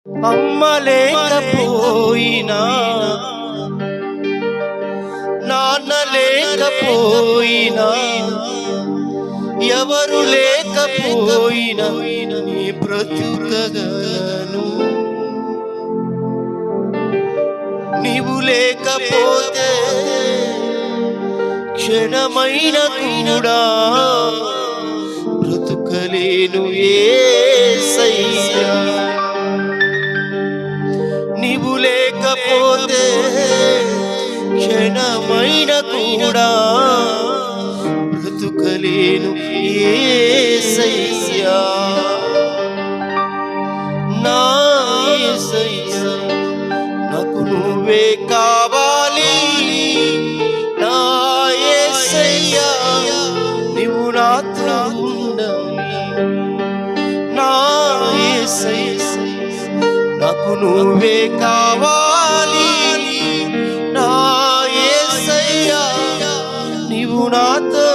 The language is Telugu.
అమ్మ లేకపోయినా, నాన్న లేకపోయినా, ఎవరు లేకపోయినా నీ బ్రతుకగలను. నీవు లేకపోతే క్షణమైన కూడా బ్రతుకలేను యేసయ్యా. నీవు లేకపోతే క్షణమైన కూడా బ్రతుకలేను యేసయ్యా. నా యేసయ్యా, నాకు నువ్వే కావాలి. నా యేసయ్యా, నీవు నాతో ఉండాలి. నా యేసయ్యా, నాకు నువ్వే కావాలి. నా యేసయ్యా, నీవు నాతో